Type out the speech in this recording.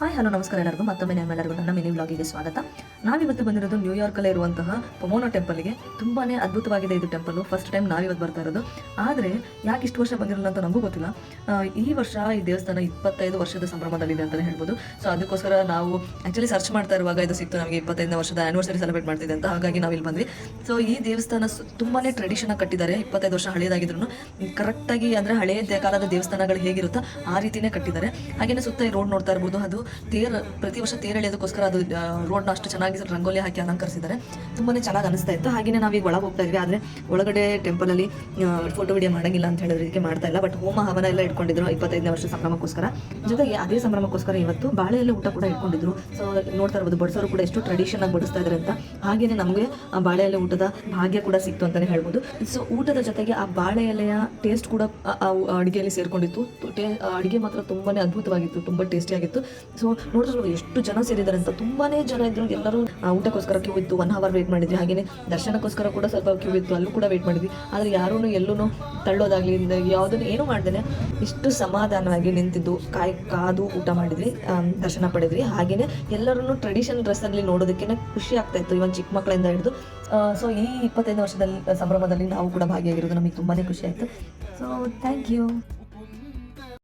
Hi hello ನಮಸ್ಕಾರ ಎಲ್ಲರಿಗೂ ಮತ್ತೊಮ್ಮೆ ನಿಮ್ಮೆಲ್ಲರಿಗೂ ನನ್ನ ಮಿನಿ ವ್ಲಾಗಿಗೆ ಸ್ವಾಗತ. ನಾವಿವತ್ತು ಬಂದಿರೋದು ನ್ಯೂಯಾರ್ಕಲ್ಲೇ ಇರುವಂತಹ ಪೊಮೋನೋ ಟೆಂಪಲ್ಗೆ. ತುಂಬಾ ಅದ್ಭುತವಾಗಿದೆ ಇದು ಟೆಂಪಲ್. ಫಸ್ಟ್ ಟೈಮ್ ನಾವಿವತ್ತು ಬರ್ತಾ ಇರೋದು. ಆದರೆ ಯಾಕೆ ಇಷ್ಟು ವರ್ಷ ಬಂದಿರಲ್ಲ ಅಂತ ನಮಗೂ ಗೊತ್ತಿಲ್ಲ. ಈ ವರ್ಷ ಈ ದೇವಸ್ಥಾನ 25 ವರ್ಷದ ಸಂಭ್ರಮದಲ್ಲಿದೆ ಅಂತಲೇ ಹೇಳ್ಬೋದು. ಸೊ ಅದಕ್ಕೋಸ್ಕರ ನಾವು ಆ್ಯಕ್ಚುಲಿ ಸರ್ಚ್ ಮಾಡ್ತಾ ಇರುವಾಗ ಇದು ಸಿಕ್ತು ನಮಗೆ. 25ನೇ ವರ್ಷದ ಆ್ಯನಿವರ್ಸರಿ ಸೆಲೆಬ್ರೇಟ್ ಮಾಡ್ತಿದೆ ಅಂತ, ಹಾಗಾಗಿ ನಾವು ಇಲ್ಲಿ ಬಂದ್ವಿ. ಸೊ ಈ ದೇವಸ್ಥಾನ ತುಂಬಾ ಟ್ರೆಡಿಷನ್ ಆಗಿ ಕಟ್ಟಿದ್ದಾರೆ. 25 ವರ್ಷ ಹಳೆಯದಾಗಿದ್ರು ಕರೆಕ್ಟಾಗಿ ಅಂದರೆ ಹಳೆಯ ಕಾಲದ ದೇವಸ್ಥಾನಗಳು ಹೇಗಿರುತ್ತೋ ಆ ರೀತಿಯೇ ಕಟ್ಟಿದ್ದಾರೆ. ಹಾಗೆಯೇ ಸುತ್ತ ಈ ರೋಡ್ ನೋಡ್ತಾ ಇರ್ಬೋದು. ಅದು ಪ್ರತಿ ವರ್ಷ ತೇರು ಎಳೆಯೋದಕ್ಕೋಸ್ಕರ ಅದು ರೋಡ್ನ ಅಷ್ಟು ಚೆನ್ನಾಗಿ ರಂಗೋಲಿ ಹಾಕಿ ಅಲಂಕರಿಸಿದ್ದಾರೆ. ತುಂಬಾ ಚೆನ್ನಾಗಿ ಅನಿಸ್ತಾ ಇತ್ತು. ಹಾಗೆಯೇ ನಾವೀಗ ಒಳಗೆ ಹೋಗ್ತಾ ಇದ್ವಿ. ಆದರೆ ಒಳಗಡೆ ಟೆಂಪಲಲ್ಲಿ ಫೋಟೋ ವಿಡಿಯೋ ಮಾಡೋಂಗಿಲ್ಲ ಅಂತ ಹೇಳೋದಕ್ಕೆ ಮಾಡ್ತಾ ಇಲ್ಲ. ಬಟ್ ಹೋಮ ಹವನ ಎಲ್ಲ ಇಟ್ಕೊಂಡಿದ್ರು 25ನೇ ವರ್ಷ ಸಂಭ್ರಮಕ್ಕೋಸ್ಕರ. ಜೊತೆಗೆ ಅದೇ ಸಂಭ್ರಮಕ್ಕೋಸ್ಕರ ಇವತ್ತು ಬಾಳೆಯಲ್ಲಿ ಊಟ ಕೂಡ ಇಟ್ಕೊಂಡಿದ್ರು. ಸೊ ನೋಡ್ತಾ ಇರ್ಬೋದು ಬಡಿಸೋರು ಕೂಡ ಎಷ್ಟು ಟ್ರೆಡಿಷನ್ ಆಗಿ ಬಡಿಸ್ತಾ ಇದ್ದಾರೆ ಅಂತ. ಹಾಗೆಯೇ ನಮಗೆ ಆ ಬಾಳೆ ಎಲೆ ಊಟದ ಭಾಗ್ಯ ಕೂಡ ಸಿಕ್ತು ಅಂತಲೇ ಹೇಳ್ಬೋದು. ಸೊ ಊಟದ ಜೊತೆಗೆ ಆ ಬಾಳೆ ಎಲೆಯ ಟೇಸ್ಟ್ ಕೂಡ ಅಡುಗೆಯಲ್ಲಿ ಸೇರ್ಕೊಂಡಿತ್ತು. ಅಡುಗೆ ಮಾತ್ರ ತುಂಬಾ ಅದ್ಭುತವಾಗಿತ್ತು, ತುಂಬ ಟೇಸ್ಟಿಯಾಗಿತ್ತು. ಸೊ ನೋಡಿದ್ರೆ ಎಷ್ಟು ಜನ ಸೇರಿದ್ದಾರೆ ಅಂತ. ತುಂಬಾ ಜನ ಇದ್ರು. ಎಲ್ಲರೂ ಊಟಕ್ಕೋಸ್ಕರ ಕ್ಯೂ ಇತ್ತು. 1 ಅವರ್ ವೇಟ್ ಮಾಡಿದ್ವಿ. ಹಾಗೆಯೇ ದರ್ಶನಕ್ಕೋಸ್ಕರ ಕೂಡ ಸ್ವಲ್ಪ ಕ್ಯೂ ಇತ್ತು, ಅಲ್ಲೂ ಕೂಡ ವೇಟ್ ಮಾಡಿದ್ವಿ. ಆದರೆ ಯಾರೂ ಎಲ್ಲೂ ತಳ್ಳೋದಾಗಲಿ ಯಾವುದನ್ನು ಏನೂ ಮಾಡ್ದೇನೆ ಇಷ್ಟು ಸಮಾಧಾನವಾಗಿ ನಿಂತಿದ್ದು ಕಾದು ಊಟ ಮಾಡಿದ್ವಿ, ದರ್ಶನ ಪಡೆದ್ವಿ. ಹಾಗೆಯೇ ಎಲ್ಲರೂ ಟ್ರೆಡಿಷನ್ ಡ್ರೆಸ್ಸಲ್ಲಿ ನೋಡೋದಕ್ಕೆ ಖುಷಿ ಆಗ್ತಾ ಇತ್ತು, ಇವನ್ ಚಿಕ್ಕ ಮಕ್ಕಳಿಂದ ಹಿಡಿದು. ಸೊ ಈ 25 ವರ್ಷದಲ್ಲಿ ಸಂಭ್ರಮದಲ್ಲಿ ನಾವು ಕೂಡ ಭಾಗಿಯಾಗಿರೋದು ನಮಗೆ ತುಂಬಾ ಖುಷಿ ಆಯಿತು. So thank you.